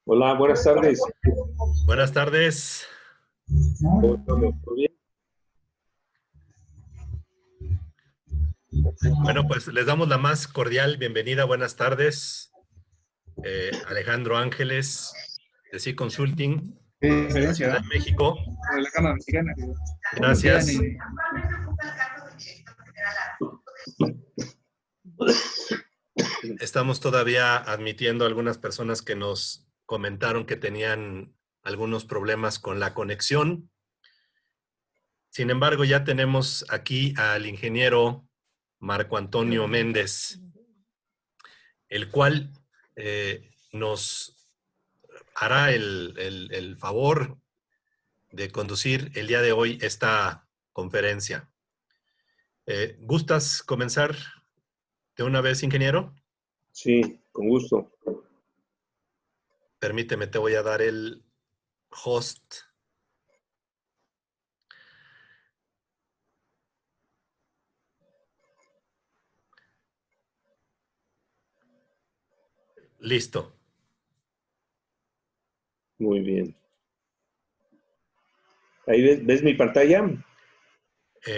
Hola, buenas tardes. Buenas tardes. ¿Cómo estamos? ¿Todo bien? Bueno, pues les damos la más cordial bienvenida. Buenas tardes. Alejandro Ángeles, de C Consulting, ¿Qué de la diferencia, Ciudad ¿verdad? de México. De la Cámara Mexicana. Como quieran Gracias. Estamos todavía admitiendo a algunas personas que nos comentaron que tenían algunos problemas con la conexión. Sin embargo, ya tenemos aquí al ingeniero Marco Antonio Méndez, el cual nos hará el favor de conducir el día de hoy esta conferencia. ¿Gustas comenzar de una vez, ingeniero? Sí, con gusto. Permíteme, te voy a dar el host. Listo. Muy bien. ¿Ahí ves mi pantalla?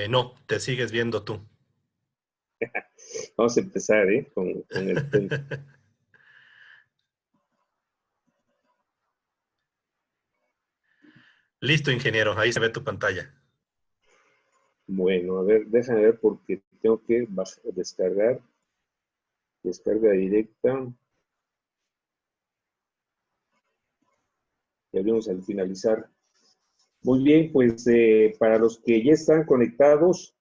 No, te sigues viendo tú. Vamos a empezar, con el tema. Listo, ingeniero. Ahí se ve tu pantalla. Bueno, a ver, déjame ver porque tengo que descargar. Descarga directa. Y abrimos al finalizar. Muy bien, pues para los que ya están conectados,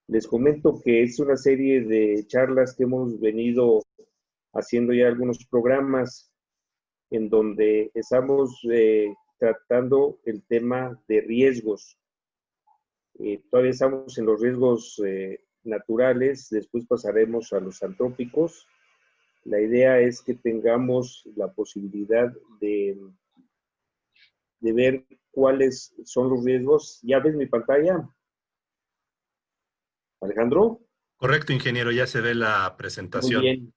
les comento que es una serie de charlas que hemos venido haciendo ya algunos programas en donde estamos tratando el tema de riesgos. Todavía estamos en los riesgos naturales, después pasaremos a los antrópicos. La idea es que tengamos la posibilidad de ver cuáles son los riesgos. ¿Ya ves mi pantalla, Alejandro? Correcto, ingeniero. Ya se ve la Muy presentación. bien.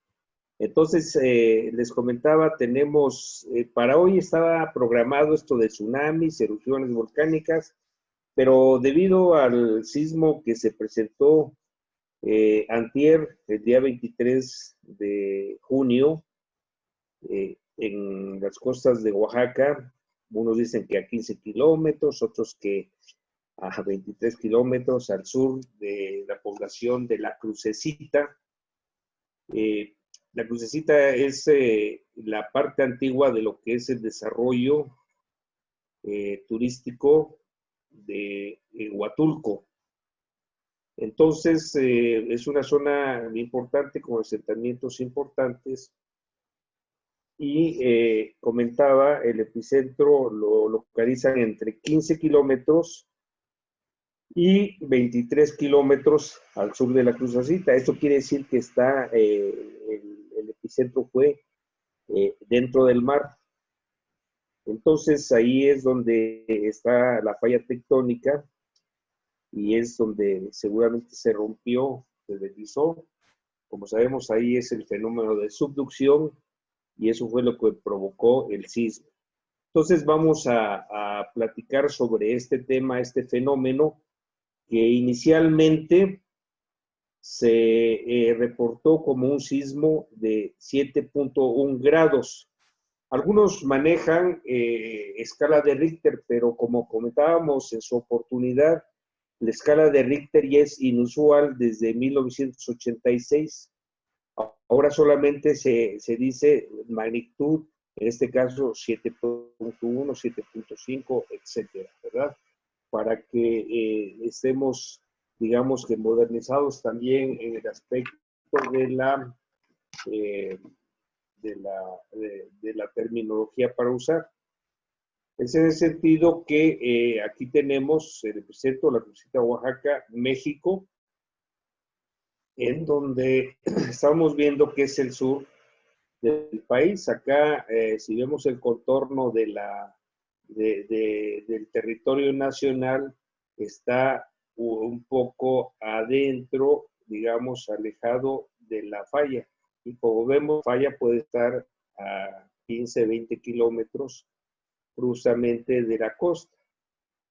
Entonces, les comentaba, tenemos, para hoy estaba programado esto de tsunamis, erupciones volcánicas, pero debido al sismo que se presentó antier, el día 23 de junio, en las costas de Oaxaca, unos dicen que a 15 kilómetros, otros que a 23 kilómetros al sur de la población de La Crucecita. La Crucecita es la parte antigua de lo que es el desarrollo turístico de Huatulco. Entonces, es una zona importante con asentamientos importantes y comentaba, el epicentro lo localizan entre 15 kilómetros y 23 kilómetros al sur de la Cruzacita. Esto quiere decir que está, el epicentro fue dentro del mar. Entonces ahí es donde está la falla tectónica y es donde seguramente se rompió, se deslizó. Como sabemos, ahí es el fenómeno de subducción y eso fue lo que provocó el sismo. Entonces vamos a platicar sobre este tema, este fenómeno que inicialmente se reportó como un sismo de 7.1 grados. Algunos manejan escala de Richter, pero como comentábamos en su oportunidad, la escala de Richter ya es inusual desde 1986. Ahora solamente se dice magnitud, en este caso 7.1, 7.5, etcétera, ¿verdad? Para que estemos, digamos que modernizados también en el aspecto de la, eh, de la terminología para usar. Es en el sentido que aquí tenemos el epicentro, la Crucita Oaxaca, México, en donde estamos viendo que es el sur del país. Acá, si vemos el contorno del territorio nacional, está un poco adentro, digamos, alejado de la falla. Y como vemos, falla puede estar a 15, 20 kilómetros justamente de la costa.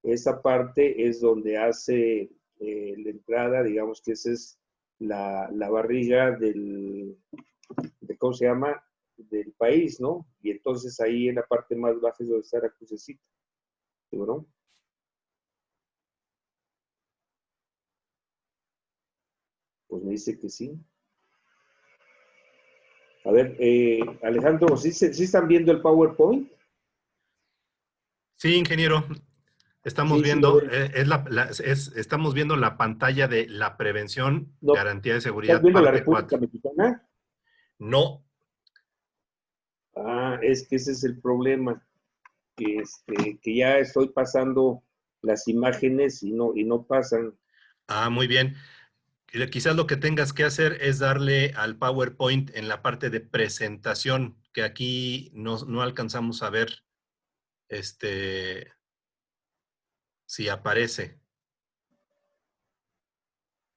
Esa parte es donde hace la entrada, digamos que esa es la barriga ¿cómo se llama? Del país, ¿no? Y entonces ahí en la parte más baja es donde está la crucecita, ¿sí, no? Pues me dice que sí. A ver, Alejandro, ¿sí están viendo el PowerPoint? Sí, ingeniero. Estamos Sí, sí lo viendo, ven. estamos viendo la pantalla de la prevención, No, garantía de ¿estás seguridad, viendo la parte República 4. Mexicana? No, Ah, es que ese es el problema, que ya estoy pasando las imágenes y no pasan. muy bien. Quizás lo que tengas que hacer es darle al PowerPoint en la parte de presentación, que aquí no alcanzamos a ver si aparece.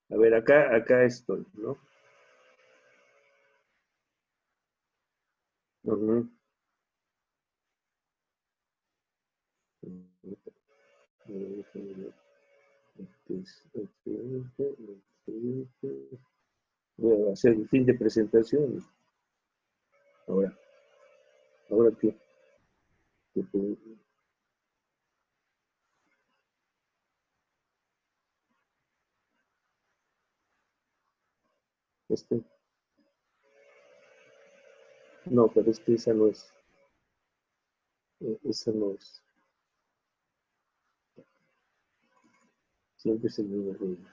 A ver, acá estoy, ¿no? Ujú. Voy a hacer el fin de presentación. Ahora qué. Este. No, pero es que esa no es. Esa no es. Siempre es el mismo ruido.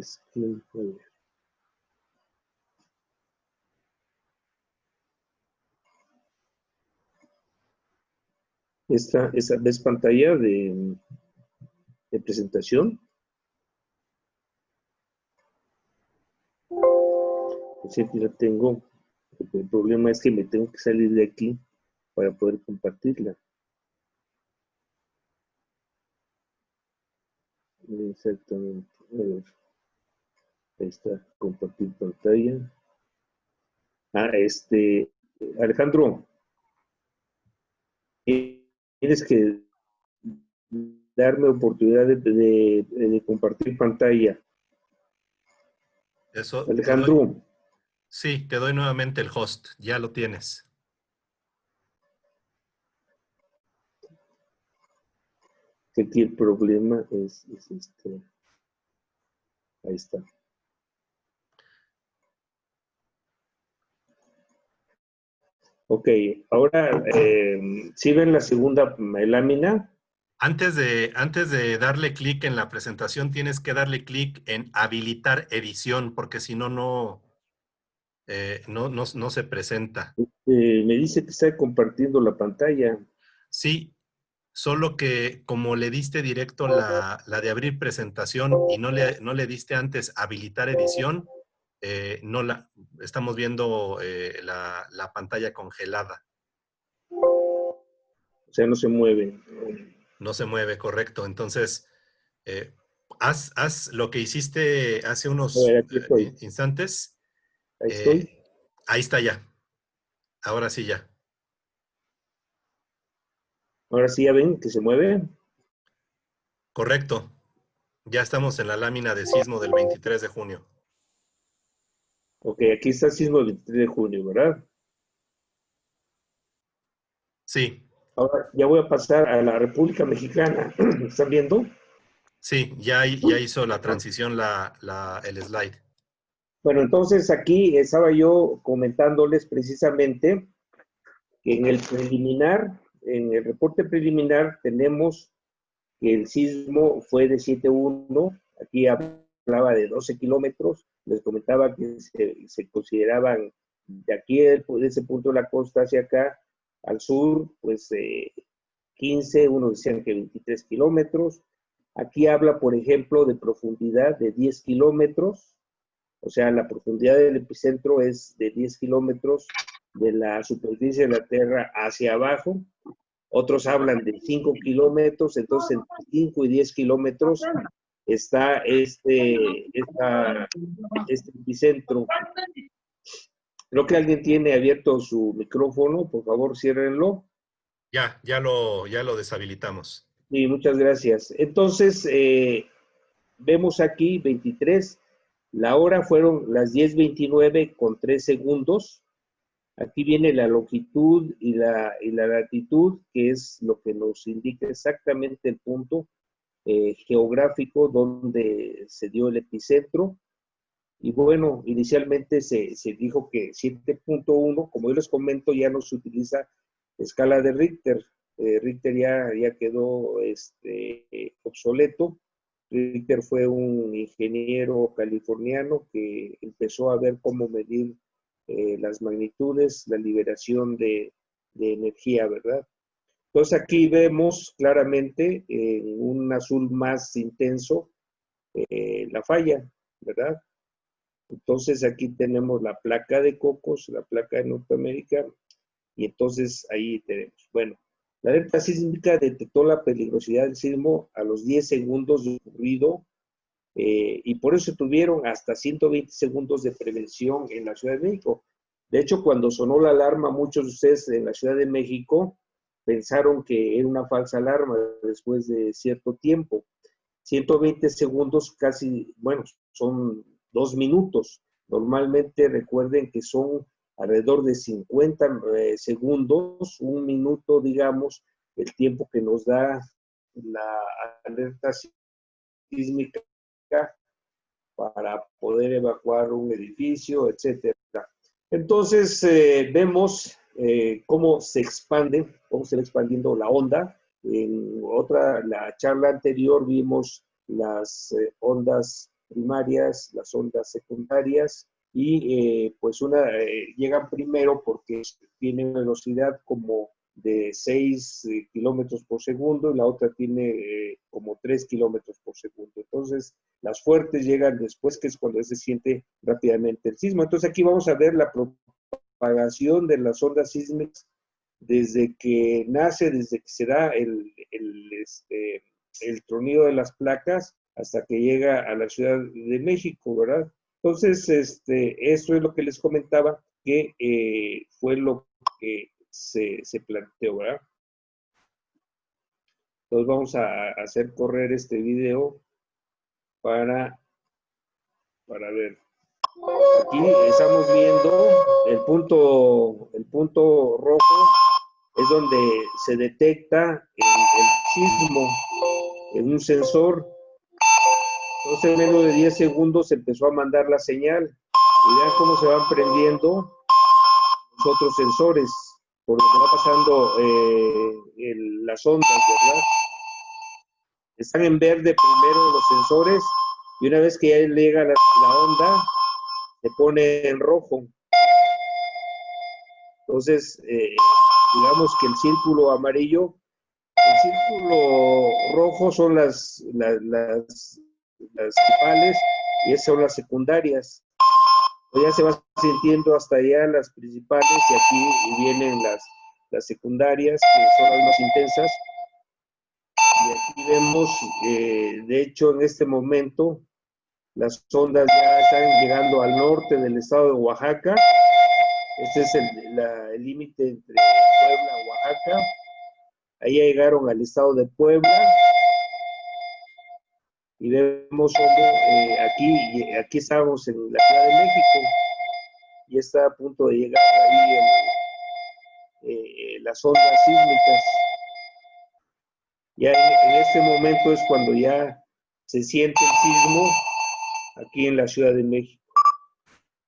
Screen Reader. Esa ¿ves pantalla de presentación? Pues siempre la tengo. El problema es que me tengo que salir de aquí para poder compartirla. Exactamente. A ver, ahí está, compartir pantalla. Ah, Alejandro, tienes que darme oportunidad de compartir pantalla. Eso, Alejandro, sí, te doy nuevamente el host, ya lo tienes. que aquí el problema es ahí está. Ok, ahora, ¿sí ven la segunda lámina? Antes de darle clic en la presentación, tienes que darle clic en habilitar edición, porque si no, no se presenta. Me dice que está compartiendo la pantalla. Sí, solo que como le diste directo la de abrir presentación y no le diste antes habilitar edición, estamos viendo la pantalla congelada. O sea, no se mueve. No se mueve, correcto. Entonces, haz lo que hiciste hace A ver, unos aquí estoy. instantes. Ahí estoy. Ahí está ya. Ahora sí ya. Ahora sí ya ven que se mueve. Correcto. Ya estamos en la lámina de sismo del 23 de junio. Ok, aquí está el sismo del 23 de junio, ¿verdad? Sí, Ahora ya voy a pasar a la República Mexicana. ¿Están viendo? sí, ya hizo la transición el slide. Bueno, entonces aquí estaba yo comentándoles precisamente que en el preliminar, en el reporte preliminar, tenemos que el sismo fue de 7.1. Aquí hablaba de 12 kilómetros. Les comentaba que se consideraban de aquí, de ese punto de la costa hacia acá, al sur, pues 15, unos decían que 23 kilómetros. Aquí habla, por ejemplo, de profundidad de 10 kilómetros. O sea, la profundidad del epicentro es de 10 kilómetros de la superficie de la Tierra hacia abajo. Otros hablan de 5 kilómetros, entonces entre 5 y 10 kilómetros está este epicentro. Creo que alguien tiene abierto su micrófono, por favor, ciérrenlo. Ya lo deshabilitamos. Sí, muchas gracias. Entonces, vemos aquí 23, la hora fueron las 10:29 con 3 segundos. Aquí viene la longitud y la latitud, que es lo que nos indica exactamente el punto geográfico donde se dio el epicentro. Y bueno, inicialmente se dijo que 7.1, como yo les comento, ya no se utiliza escala de Richter. Richter ya quedó obsoleto. Richter fue un ingeniero californiano que empezó a ver cómo medir las magnitudes, la liberación de energía, ¿verdad? Entonces aquí vemos claramente en un azul más intenso la falla, ¿verdad? Entonces aquí tenemos la placa de Cocos, la placa de Norteamérica, y entonces ahí tenemos. Bueno, la alerta sísmica detectó la peligrosidad del sismo a los 10 segundos de ocurrido, y por eso tuvieron hasta 120 segundos de prevención en la Ciudad de México. De hecho, cuando sonó la alarma, muchos de ustedes en la Ciudad de México pensaron que era una falsa alarma después de cierto tiempo. 120 segundos casi, bueno, son 2 minutos. Normalmente recuerden que son alrededor de 50 segundos, 1 minuto, digamos, el tiempo que nos da la alerta sísmica para poder evacuar un edificio, etcétera. Entonces, vemos cómo se expande, cómo se va expandiendo la onda. En la charla anterior vimos las ondas primarias, las ondas secundarias, y pues llegan primero porque tiene una velocidad como de 6 kilómetros por segundo y la otra tiene como 3 kilómetros por segundo. Entonces, las fuertes llegan después, que es cuando se siente rápidamente el sismo. Entonces, aquí vamos a ver la propagación de las ondas sísmicas desde que nace, desde que se da el tronido de las placas hasta que llega a la Ciudad de México, ¿verdad? Entonces, eso es lo que les comentaba, que fue lo que se planteó, ¿verdad? Entonces vamos a hacer correr este video para ver. Aquí estamos viendo el punto rojo, es donde se detecta el sismo en un sensor. Entonces en menos de 10 segundos empezó a mandar la señal. Y vean cómo se van prendiendo los otros sensores, por lo que va pasando las ondas, ¿verdad? Están en verde primero los sensores, y una vez que ya llega la onda, se pone en rojo. Entonces, digamos que el círculo amarillo, el círculo rojo son las principales, y esas son las secundarias. Ya se va sintiendo hasta allá las principales, y aquí vienen las secundarias, que son las más intensas. Y aquí vemos, de hecho, en este momento, las ondas ya están llegando al norte del estado de Oaxaca. Este es el límite entre Puebla y Oaxaca. Ahí ya llegaron al estado de Puebla. Y vemos cómo aquí estamos en la Ciudad de México. Y está a punto de llegar ahí las ondas sísmicas. Ya en este momento es cuando ya se siente el sismo aquí en la Ciudad de México.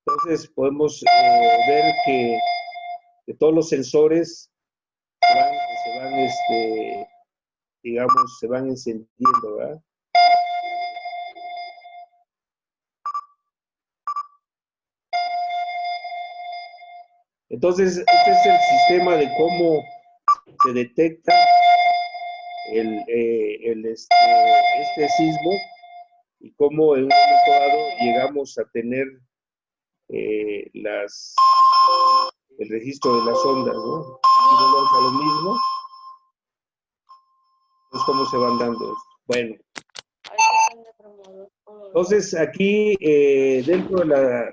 Entonces podemos ver que todos los sensores se van encendiendo, ¿verdad? Entonces, este es el sistema de cómo se detecta este sismo, y cómo en un momento dado llegamos a tener el registro de las ondas, ¿no? Aquí volvemos a lo mismo. Entonces, ¿cómo se van dando esto? Bueno. Entonces, aquí, dentro de la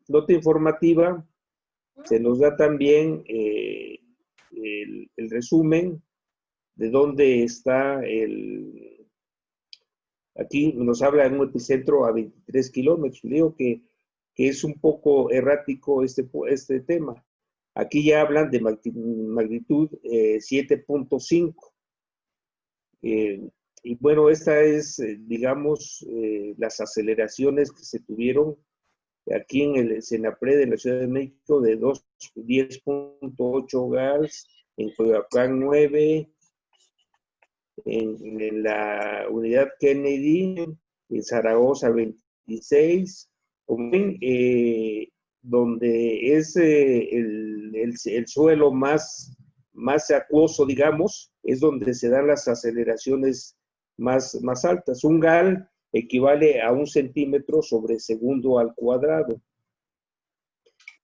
nota informativa, se nos da también el resumen de dónde está aquí nos habla de un epicentro a 23 kilómetros. Digo que es un poco errático este tema. Aquí ya hablan de magnitud 7.5. Y bueno, esta es, digamos, las aceleraciones que se tuvieron aquí en el Senapred de la Ciudad de México de 10.8 GALS, en Coyoacán 9, en la unidad Kennedy, en Zaragoza 26, donde es el suelo más acuoso, digamos, es donde se dan las aceleraciones más altas. Un GAL equivale a 1 centímetro sobre segundo al cuadrado.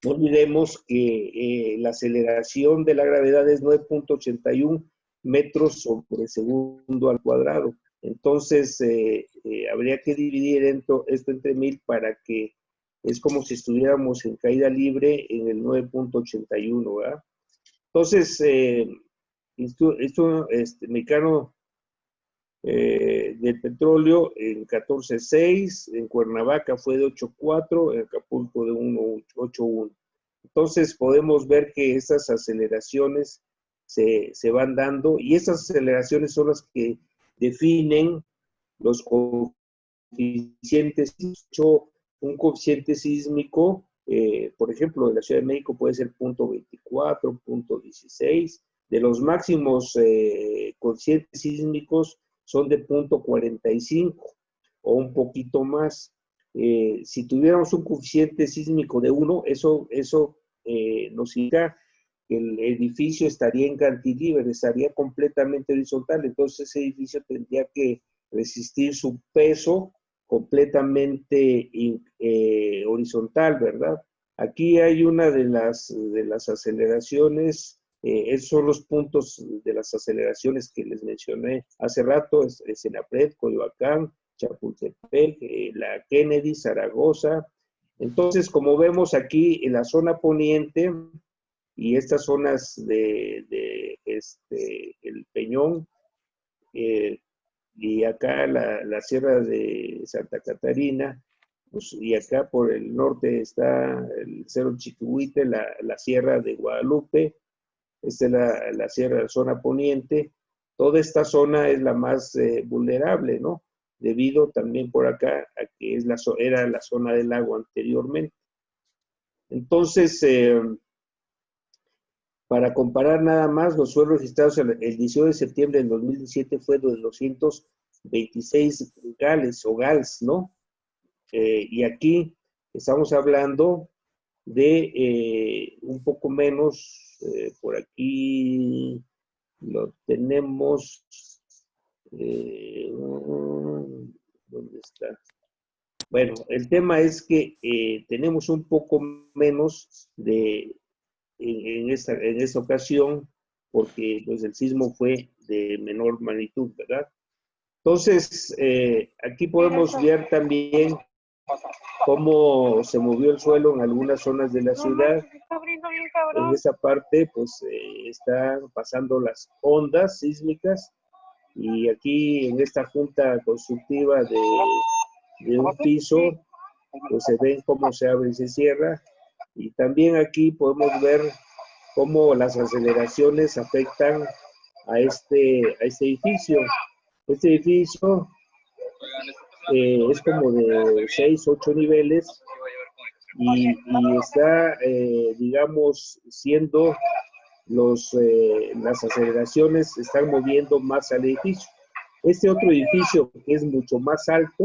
No olvidemos que la aceleración de la gravedad es 9.81 metros sobre segundo al cuadrado. Entonces, habría que dividir esto entre 1000 para que es como si estuviéramos en caída libre en el 9.81, ¿verdad? Entonces, Mexicano del Petróleo en 14.6, en Cuernavaca fue de 8.4, en Acapulco de 1.81. Entonces podemos ver que esas aceleraciones se van dando y esas aceleraciones son las que definen los coeficientes. Un coeficiente sísmico, por ejemplo, de la Ciudad de México puede ser 0.24, 0.16. De los máximos coeficientes sísmicos son de 0.45 o un poquito más. Si tuviéramos un coeficiente sísmico de 1, eso nos indica que el edificio estaría en cantilever, estaría completamente horizontal, entonces ese edificio tendría que resistir su peso completamente horizontal, ¿verdad? Aquí hay una de las aceleraciones, esos son los puntos de las aceleraciones que les mencioné hace rato, es Senapred, Coyoacán, Chapultepec, la Kennedy, Zaragoza. Entonces, como vemos aquí en la zona poniente y estas zonas de el Peñón, y acá la Sierra de Santa Catarina, pues, y acá por el norte está el Cerro Chiquihuite, la Sierra de Guadalupe, esta es la Sierra de la zona poniente. Toda esta zona es la más vulnerable, ¿no? Debido también por acá a que era la zona del lago anteriormente. Entonces, para comparar nada más, los suelos registrados el 18 de septiembre del 2017 fue de 226 GALs o GALs, ¿no? Y aquí estamos hablando de un poco menos, por aquí lo tenemos, ¿dónde está? Bueno, el tema es que tenemos un poco menos en esta ocasión, porque pues, el sismo fue de menor magnitud, ¿verdad? Entonces, aquí podemos ver también cómo se movió el suelo en algunas zonas de la ciudad. En esa parte, pues, están pasando las ondas sísmicas y aquí en esta junta constructiva de un piso, pues se ven cómo se abre y se cierra. Y también aquí podemos ver cómo las aceleraciones afectan a este edificio. Este edificio es como de 6, 8 niveles y está, digamos, siendo las aceleraciones están moviendo más al edificio. Este otro edificio, que es mucho más alto,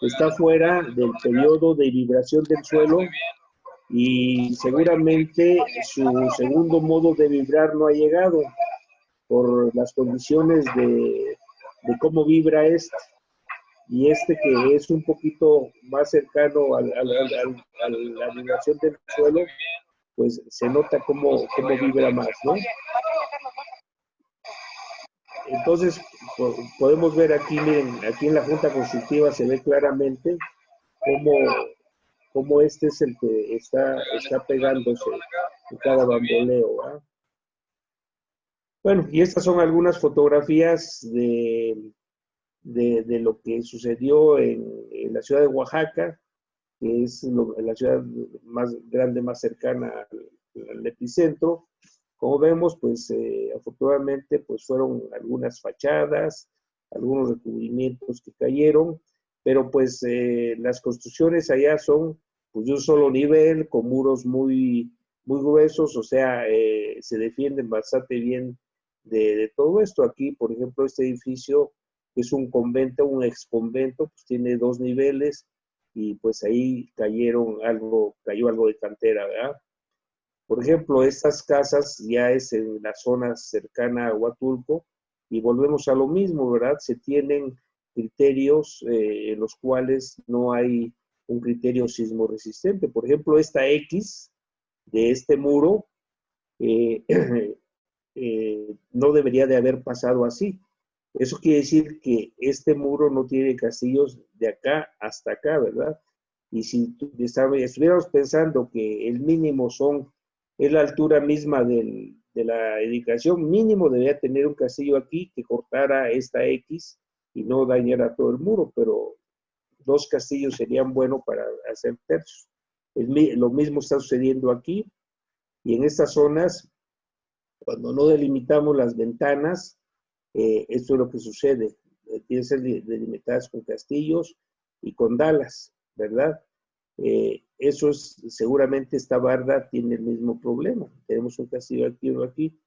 está fuera del periodo de vibración del suelo y seguramente su segundo modo de vibrar no ha llegado por las condiciones de cómo vibra este. Y este que es un poquito más cercano a la vibración del suelo, pues se nota cómo vibra más, ¿no? Entonces, podemos ver aquí, miren, aquí en la Junta Constructiva se ve claramente cómo este es el que está pegándose en cada bamboleo, ¿verdad? Bueno, y estas son algunas fotografías de lo que sucedió en la ciudad de Oaxaca, que es la ciudad más grande, más cercana al epicentro. Como vemos, pues afortunadamente pues fueron algunas fachadas, algunos recubrimientos que cayeron, pero pues las construcciones allá son pues de un solo nivel, con muros muy gruesos, o sea, se defienden bastante bien de todo esto. Aquí, por ejemplo, este edificio es un convento, un exconvento, pues tiene 2 niveles y pues ahí cayó algo de cantera, ¿verdad? Por ejemplo, estas casas ya es en la zona cercana a Huatulco y volvemos a lo mismo, ¿verdad? Se tienen criterios en los cuales no hay un criterio sismo resistente. Por ejemplo, esta X de este muro eh, no debería de haber pasado así. Eso quiere decir que este muro no tiene castillos de acá hasta acá, ¿verdad? Y si estuviéramos pensando que el mínimo es la altura misma de la edificación, mínimo debería tener un castillo aquí que cortara esta X y no dañara todo el muro, pero 2 castillos serían buenos para hacer tercios. Lo mismo está sucediendo aquí y en estas zonas, cuando no delimitamos las ventanas, esto es lo que sucede. Tienen que ser delimitadas con castillos y con dalas, ¿verdad? Eso es, seguramente esta barda tiene el mismo problema. Tenemos un castillo aquí, uno aquí,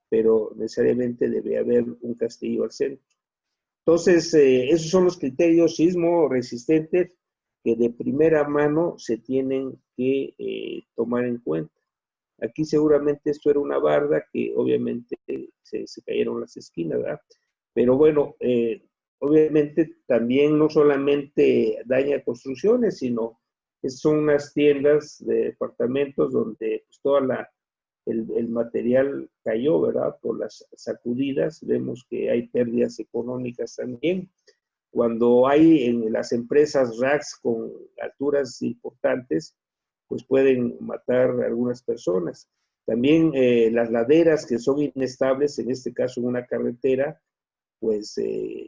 pero necesariamente debe haber un castillo al centro. Entonces, esos son los criterios sismo resistentes que de primera mano se tienen que tomar en cuenta. Aquí seguramente esto era una barda que obviamente se cayeron las esquinas, ¿verdad? Pero bueno, obviamente también no solamente daña construcciones, sino que son unas tiendas de departamentos donde pues, el material cayó, ¿verdad? Por las sacudidas, vemos que hay pérdidas económicas también. Cuando hay en las empresas racks con alturas importantes, pues pueden matar a algunas personas. También las laderas que son inestables, en este caso en una carretera, pues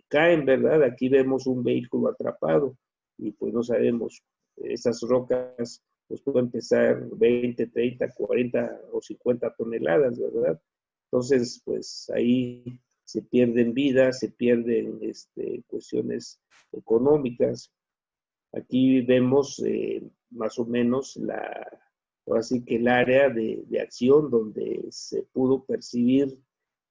caen, ¿verdad? Aquí vemos un vehículo atrapado y pues no sabemos, esas rocas pues pueden pesar 20, 30, 40 o 50 toneladas, ¿verdad? Entonces, pues ahí se pierden vidas, se pierden cuestiones económicas. Aquí vemos más o menos ahora sí que el área de acción donde se pudo percibir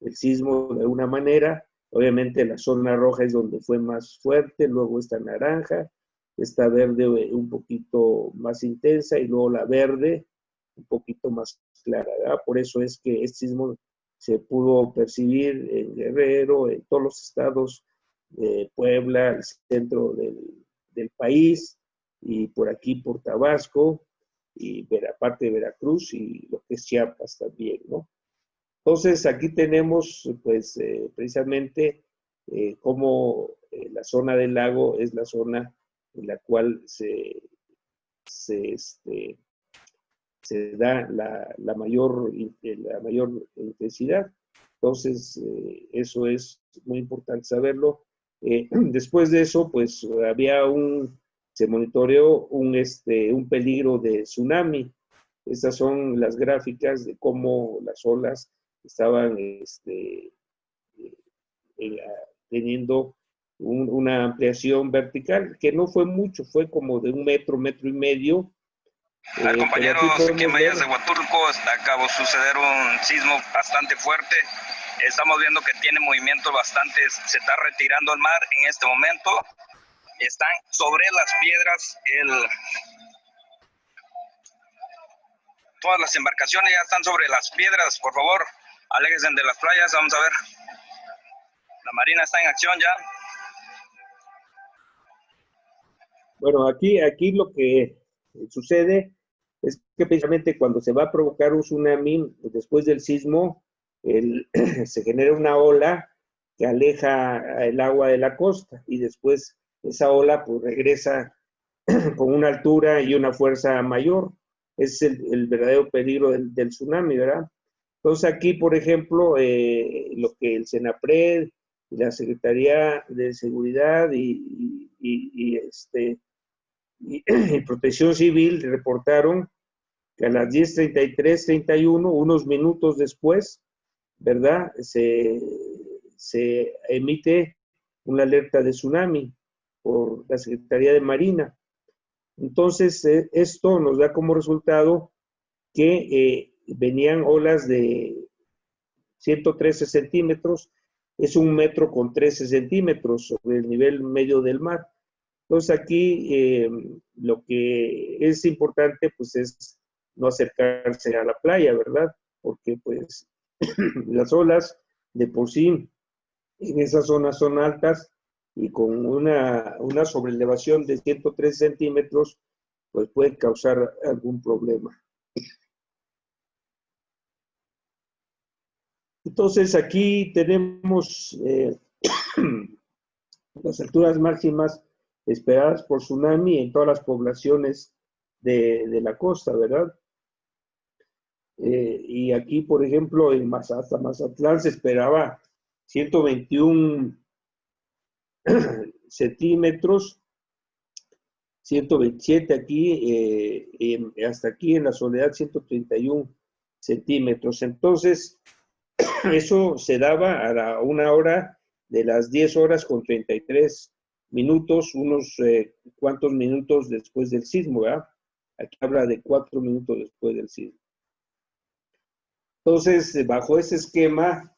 el sismo de alguna manera. Obviamente la zona roja es donde fue más fuerte, luego esta naranja, esta verde un poquito más intensa y luego la verde un poquito más clara, ¿verdad? Por eso es que este sismo se pudo percibir en Guerrero, en todos los estados de Puebla, el centro del país, y por aquí por Tabasco, y parte de Veracruz, y lo que es Chiapas también, ¿no? Entonces, aquí tenemos, pues, precisamente cómo la zona del lago es la zona en la cual se da la mayor intensidad. Entonces, eso es muy importante saberlo. Después de eso, pues, se monitoreó un peligro de tsunami. Estas son las gráficas de cómo las olas estaban teniendo una ampliación vertical, que no fue mucho, fue como de 1 metro, 1,5 metros. Compañeros, aquí en Valles de Huatulco acaba de suceder un sismo bastante fuerte. Estamos viendo que tiene movimientos bastantes, se está retirando el mar en este momento. Están sobre las piedras, todas las embarcaciones ya están sobre las piedras. Por favor, aléjense de las playas, vamos a ver. La marina está en acción ya. Bueno, aquí lo que sucede es que precisamente cuando se va a provocar un tsunami, después del sismo, se genera una ola que aleja el agua de la costa y después esa ola pues regresa con una altura y una fuerza mayor. Es el verdadero peligro del tsunami, ¿verdad? Entonces aquí, por ejemplo, lo que el CENAPRED, la Secretaría de Seguridad y Protección Civil reportaron que a las 10:33:31, unos minutos después, ¿verdad? Se emite una alerta de tsunami por la Secretaría de Marina. Entonces, esto nos da como resultado que venían olas de 113 centímetros, es 1,13 centímetros sobre el nivel medio del mar. Entonces aquí lo que es importante pues es no acercarse a la playa, ¿verdad? Porque pues las olas de por sí en esas zonas son altas y con una sobrelevación de 103 centímetros pues puede causar algún problema. Entonces aquí tenemos las alturas máximas esperadas por tsunami en todas las poblaciones de la costa, ¿verdad? Y aquí, por ejemplo, en Mazatlán se esperaba 121 centímetros, 127 aquí, hasta aquí en la Soledad 131 centímetros. Entonces, eso se daba a una hora de las 10:33, unos cuantos minutos después del sismo, ¿verdad? Aquí habla de 4 minutos después del sismo. Entonces, bajo ese esquema,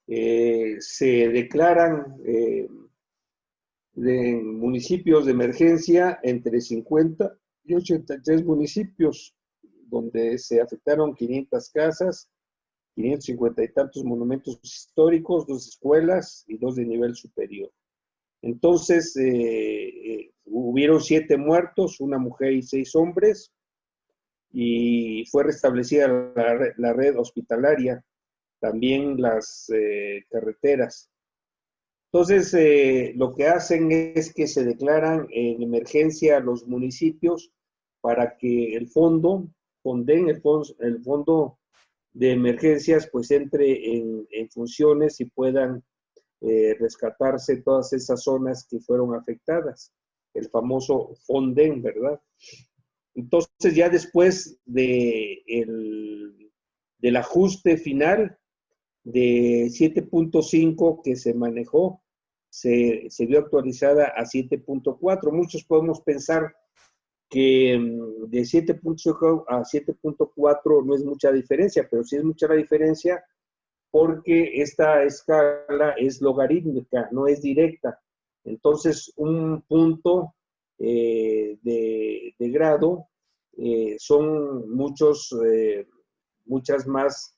se declaran de municipios de emergencia entre 50 y 83 municipios, donde se afectaron 500 casas, 550 y tantos monumentos históricos, 2 escuelas y 2 de nivel superior. Entonces, hubieron 7 muertos, 1 mujer y 6 hombres, y fue restablecida la red hospitalaria, también las carreteras. Entonces, lo que hacen es que se declaran en emergencia los municipios para que el fondo de emergencias, pues entre en funciones y puedan rescatarse todas esas zonas que fueron afectadas, el famoso Fonden, ¿verdad? Entonces, ya después del ajuste final de 7.5 que se manejó, se vio actualizada a 7.4. Muchos podemos pensar que de 7.5 a 7.4 no es mucha diferencia, pero sí es mucha la diferencia porque esta escala es logarítmica, no es directa. Entonces, un punto de grado son muchas más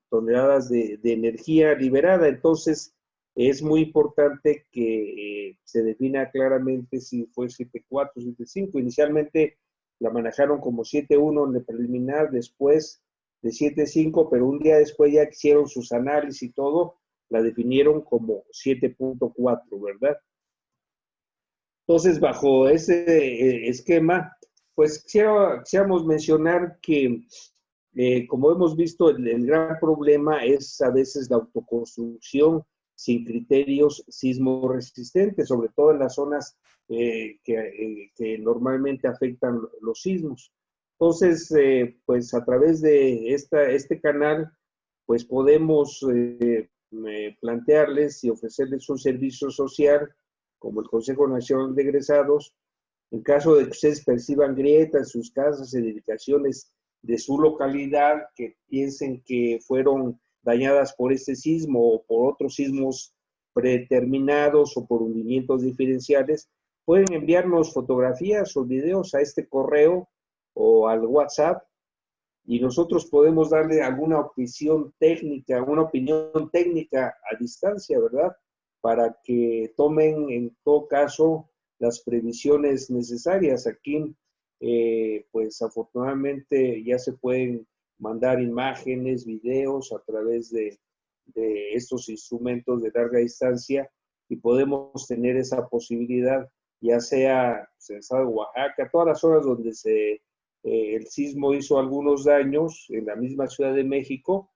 toneladas de energía liberada. Entonces, es muy importante que se defina claramente si fue 7.4 o 7.5. Inicialmente la manejaron como 7.1 en el preliminar, después de 7.5, pero un día después ya hicieron sus análisis y todo, la definieron como 7.4, ¿verdad? Entonces, bajo ese esquema, pues quisiéramos mencionar que, como hemos visto, el gran problema es a veces la autoconstrucción sin criterios sismo resistentes, sobre todo en las zonas que normalmente afectan los sismos. Entonces, pues a través de este canal, pues podemos plantearles y ofrecerles un servicio social, como el Consejo Nacional de Egresados, en caso de que ustedes perciban grietas en sus casas, edificaciones de su localidad, que piensen que fueron dañadas por este sismo o por otros sismos predeterminados o por hundimientos diferenciales, pueden enviarnos fotografías o videos a este correo o al WhatsApp y nosotros podemos darle alguna opinión técnica a distancia, ¿verdad? Para que tomen en todo caso las previsiones necesarias. Aquí, pues afortunadamente ya se pueden mandar imágenes, videos a través de de estos instrumentos de larga distancia y podemos tener esa posibilidad, ya sea pues, en el estado de Oaxaca, todas las zonas donde el sismo hizo algunos daños, en la misma Ciudad de México,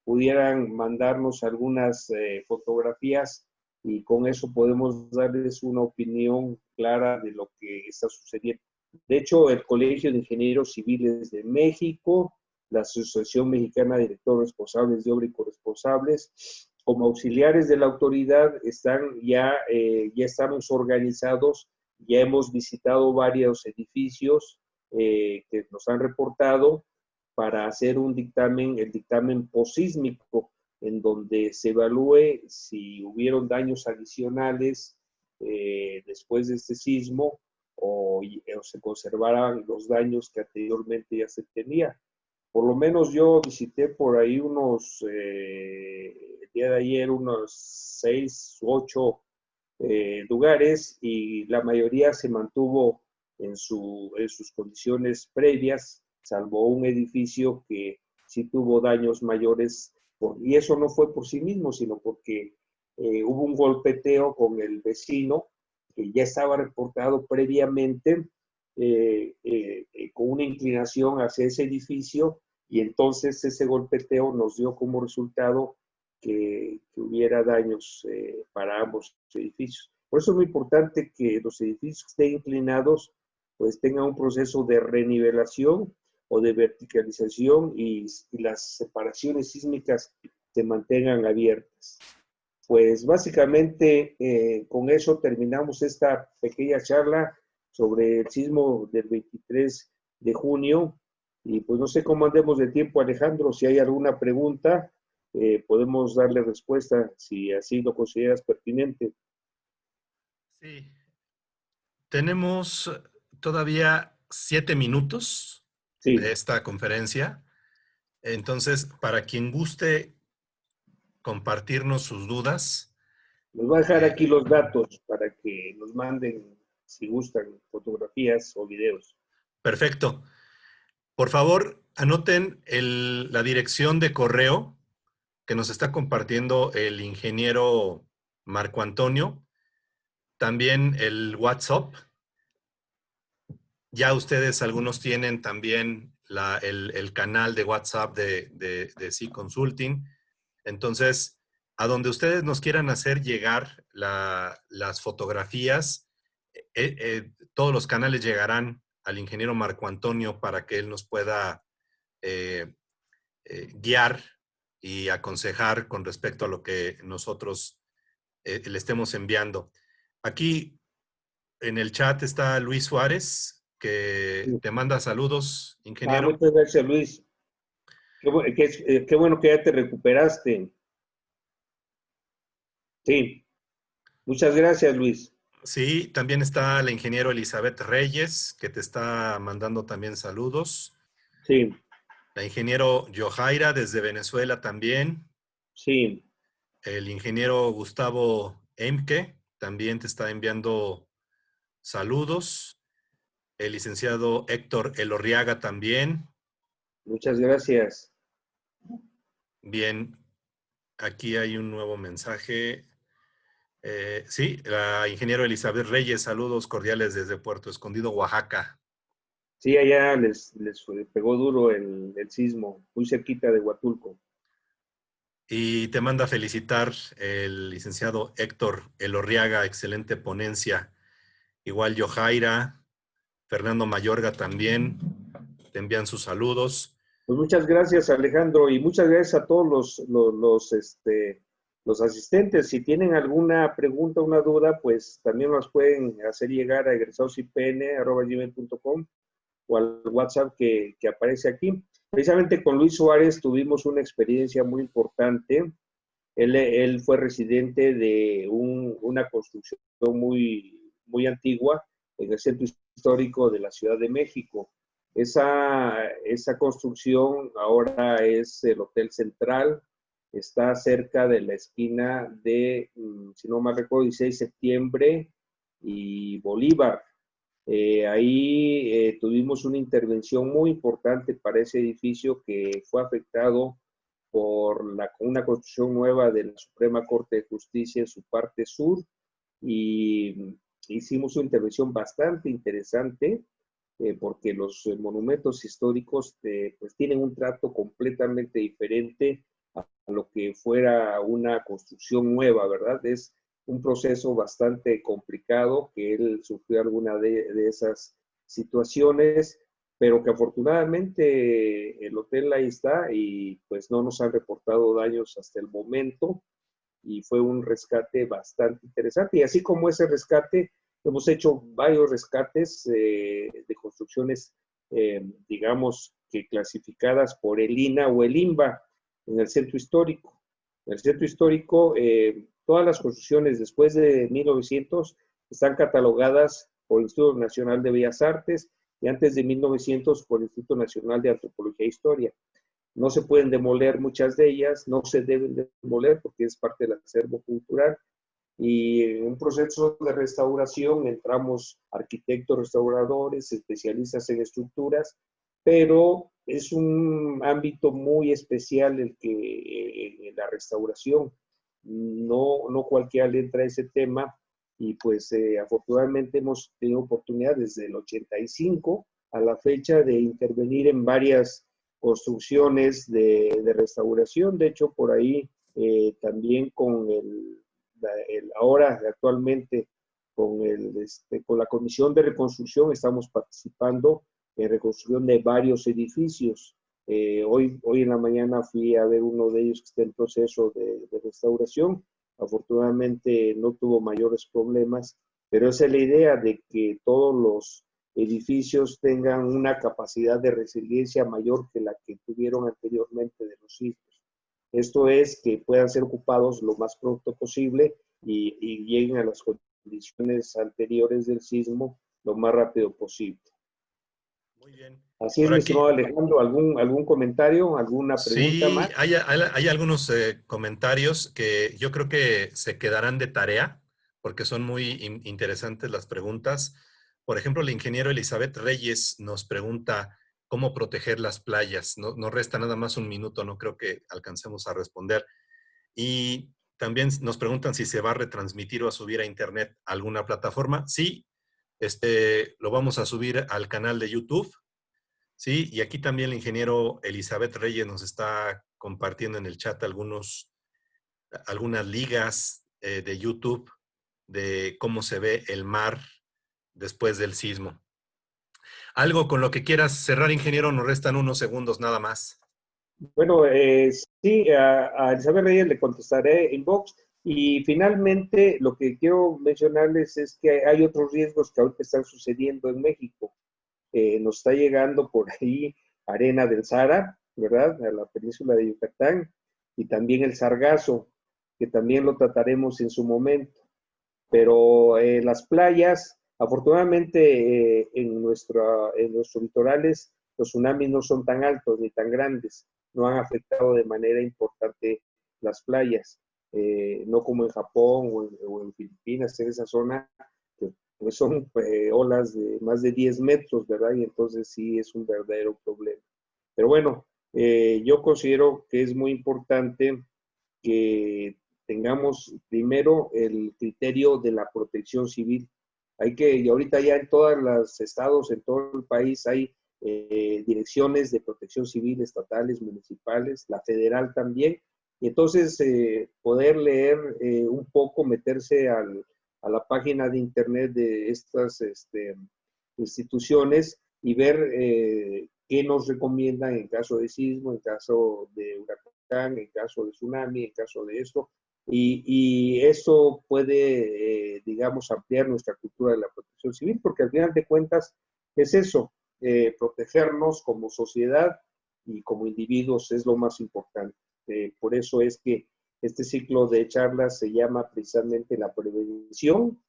pudieran mandarnos algunas fotografías y con eso podemos darles una opinión clara de lo que está sucediendo. De hecho, el Colegio de Ingenieros Civiles de México, la Asociación Mexicana de Directores Responsables de Obra y Corresponsables, como auxiliares de la autoridad, ya estamos organizados, ya hemos visitado varios edificios que nos han reportado para hacer un dictamen, el dictamen posísmico, en donde se evalúe si hubieron daños adicionales después de este sismo o se conservaran los daños que anteriormente ya se tenía. Por lo menos yo visité por ahí el día de ayer, unos 6 u 8 lugares y la mayoría se mantuvo en sus condiciones previas, salvo un edificio que sí tuvo daños mayores, y eso no fue por sí mismo, sino porque hubo un golpeteo con el vecino que ya estaba reportado previamente con una inclinación hacia ese edificio, y entonces ese golpeteo nos dio como resultado que hubiera daños para ambos edificios. Por eso es muy importante que los edificios que estén inclinados pues tengan un proceso de renivelación o de verticalización y las separaciones sísmicas se mantengan abiertas. Pues básicamente con eso terminamos esta pequeña charla sobre el sismo del 23 de junio. Y pues no sé cómo andemos de tiempo, Alejandro, si hay alguna pregunta, podemos darle respuesta si así lo consideras pertinente. Sí. Tenemos todavía 7 minutos de esta conferencia. Entonces, para quien guste compartirnos sus dudas. Nos va a dejar aquí los datos para que nos manden, si gustan, fotografías o videos. Perfecto. Por favor, anoten la dirección de correo que nos está compartiendo el ingeniero Marco Antonio. También el WhatsApp. Ya ustedes, algunos tienen también el canal de WhatsApp de Sea Consulting. Entonces, a donde ustedes nos quieran hacer llegar las fotografías, todos los canales llegarán al ingeniero Marco Antonio para que él nos pueda guiar y aconsejar con respecto a lo que nosotros le estemos enviando. Aquí en el chat está Luis Suárez, que te manda saludos, ingeniero. Muchas gracias, Luis. Qué bueno que ya te recuperaste. Sí. Muchas gracias, Luis. Sí, también está la ingeniero Elizabeth Reyes, que te está mandando también saludos. Sí. La ingeniero Yojaira desde Venezuela también. Sí. El ingeniero Gustavo Emke también te está enviando saludos. El licenciado Héctor Elorriaga también. Muchas gracias. Bien, aquí hay un nuevo mensaje. Sí, la ingeniero Elizabeth Reyes, saludos cordiales desde Puerto Escondido, Oaxaca. Sí, allá les pegó duro el sismo, muy cerquita de Huatulco. Y te manda a felicitar el licenciado Héctor Elorriaga, excelente ponencia. Igual Yojaira, Fernando Mayorga también, te envían sus saludos. Pues muchas gracias, Alejandro, y muchas gracias a todos los asistentes. Si tienen alguna pregunta o una duda, pues también nos pueden hacer llegar a egresadosipn@gmail.com o al WhatsApp que aparece aquí. Precisamente con Luis Suárez tuvimos una experiencia muy importante. Él fue residente de una construcción muy, muy antigua en el centro histórico de la Ciudad de México. Esa construcción ahora es el Hotel Central, está cerca de la esquina de, si no mal recuerdo, 16 de septiembre y Bolívar. Ahí tuvimos una intervención muy importante para ese edificio que fue afectado una construcción nueva de la Suprema Corte de Justicia en su parte sur, y hicimos una intervención bastante interesante, porque los monumentos históricos pues tienen un trato completamente diferente a lo que fuera una construcción nueva, ¿verdad? Es un proceso bastante complicado, que él sufrió alguna de esas situaciones, pero que afortunadamente el hotel ahí está y pues no nos han reportado daños hasta el momento, y fue un rescate bastante interesante. Y así como ese rescate, hemos hecho varios rescates de construcciones, digamos, que clasificadas por el INA o el INBA en el centro histórico. En el centro histórico, todas las construcciones después de 1900 están catalogadas por el Instituto Nacional de Bellas Artes, y antes de 1900 por el Instituto Nacional de Antropología e Historia. No se pueden demoler muchas de ellas, no se deben demoler porque es parte del acervo cultural. Y en un proceso de restauración entramos arquitectos restauradores, especialistas en estructuras, pero es un ámbito muy especial el que en la restauración. No cualquiera le entra a ese tema, y pues afortunadamente hemos tenido oportunidad desde el 85 a la fecha de intervenir en varias construcciones de restauración. De hecho, por ahí también con ahora actualmente con la Comisión de Reconstrucción estamos participando en reconstrucción de varios edificios. Hoy en la mañana fui a ver uno de ellos que está en proceso de restauración. Afortunadamente no tuvo mayores problemas, pero esa es la idea, de que todos los edificios tengan una capacidad de resiliencia mayor que la que tuvieron anteriormente de los sismos. Esto es, que puedan ser ocupados lo más pronto posible y lleguen a las condiciones anteriores del sismo lo más rápido posible. Muy bien. Así es, mi estimado Alejandro. ¿Algún comentario, alguna pregunta más? Sí, hay algunos comentarios que yo creo que se quedarán de tarea, porque son muy interesantes las preguntas. Por ejemplo, el ingeniero Elizabeth Reyes nos pregunta cómo proteger las playas. Nos resta nada más un minuto, no creo que alcancemos a responder. Y también nos preguntan si se va a retransmitir o a subir a internet alguna plataforma. Sí, lo vamos a subir al canal de YouTube. Sí, y aquí también el ingeniero Elizabeth Reyes nos está compartiendo en el chat algunas ligas de YouTube de cómo se ve el mar después del sismo. ¿Algo con lo que quieras cerrar, ingeniero? Nos restan unos segundos nada más. Bueno, sí, a Elizabeth Reyes le contestaré inbox. Y finalmente, lo que quiero mencionarles es que hay otros riesgos que ahorita están sucediendo en México. Nos está llegando por ahí arena del Sahara, ¿verdad? A la península de Yucatán, y también el sargazo, que también lo trataremos en su momento. Pero las playas, afortunadamente en nuestros litorales, los tsunamis no son tan altos ni tan grandes, no han afectado de manera importante las playas, no como en Japón o en Filipinas, en esa zona, que pues son olas de más de 10 metros, ¿verdad? Y entonces sí es un verdadero problema. Pero bueno, yo considero que es muy importante que tengamos primero el criterio de la protección civil. Y ahorita ya en todos los estados, en todo el país hay direcciones de protección civil estatales, municipales, la federal también. Y entonces poder leer un poco, meterse a la página de internet de estas instituciones y ver qué nos recomiendan en caso de sismo, en caso de huracán, en caso de tsunami, en caso de esto. Y eso puede, digamos, ampliar nuestra cultura de la protección civil, porque al final de cuentas es eso, protegernos como sociedad y como individuos es lo más importante. Por eso es que este ciclo de charlas se llama precisamente la prevención